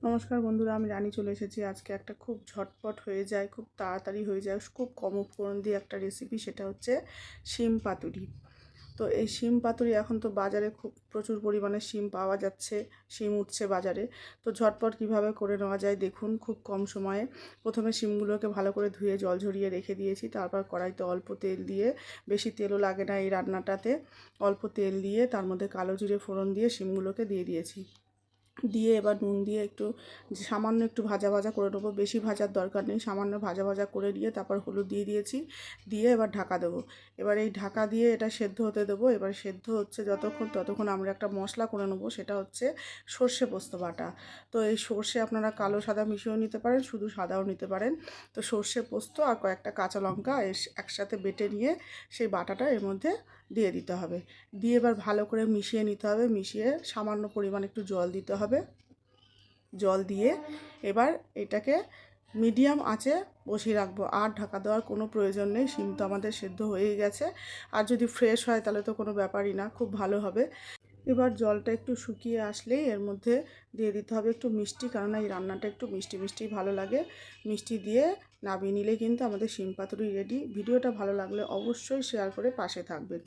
নমস্কার বন্ধুরা, আমি রানী চলে এসেছি। আজকে একটা খুব ঝটপট হয়ে যায়, খুব তাড়াতাড়ি হয়ে যায়, খুব কম উপকরণ দিয়ে একটা রেসিপি, সেটা হচ্ছে শিম পাতুরি। তো এই শিম পাতুরি এখন তো বাজারে খুব প্রচুর পরিমাণে শিম পাওয়া যাচ্ছে, শিম উঠছে বাজারে। তো ঝটপট কিভাবে করে নেওয়া যায় দেখুন, খুব কম সময়ে। প্রথমে শিমগুলোকে ভালো করে ধুয়ে জল ঝরিয়ে রেখে দিয়েছি, তারপর কড়াইতে অল্প তেল দিয়ে, বেশি তেলও লাগে না এই রান্নাটাতে, অল্প তেল দিয়ে তার মধ্যে কালো জিরে ফোড়ন দিয়ে শিমগুলোকে দিয়ে দিয়েছি। দিয়ে এবার নুন দিয়ে একটু সামান্য একটু ভাজা ভাজা করে নেবো, বেশি ভাজার দরকার নেই, সামান্য ভাজা ভাজা করে নিয়ে তারপর হলুদ দিয়ে দিয়েছি, দিয়ে এবার ঢাকা দেবো। এবার এই ঢাকা দিয়ে এটা সেদ্ধ হতে দেবো। এবার সেদ্ধ হচ্ছে যতক্ষণ, ততক্ষণ আমরা একটা মশলা করে নেবো, সেটা হচ্ছে সর্ষে পোস্ত বাটা। তো এই সর্ষে আপনারা কালো সাদা মিশিয়েও নিতে পারেন, শুধু সাদাও নিতে পারেন। তো সর্ষে পোস্ত আর কয়েকটা কাঁচা লঙ্কা একসাথে বেটে নিয়ে সেই বাটাটা এর মধ্যে দিয়ে দিতে হবে। দিয়ে এবার ভালো করে মিশিয়ে নিতে হবে, মিশিয়ে সামান্য পরিমাণ একটু জল দিতে হবে। জল দিয়ে এবার এটাকে মিডিয়াম আঁচে বসিয়ে রাখবো, আর ঢাকা দেওয়ার কোনো প্রয়োজন নেই। শিম তো আমাদের সেদ্ধ হয়েই গেছে, আর যদি ফ্রেশ হয় তাহলে তো কোনো ব্যাপারই না, খুব ভালো হবে। এবার জলটা একটু শুকিয়ে আসলেই এর মধ্যে দিয়ে দিতে হবে একটু মিষ্টি, কারণ এই রান্নাটা একটু মিষ্টি মিষ্টি ভালো লাগে। মিষ্টি দিয়ে নামিয়ে নিলে কিন্তু আমাদের শিম পাতুরি রেডি। ভিডিওটা ভালো লাগলে অবশ্যই শেয়ার করে পাশে থাকবেন।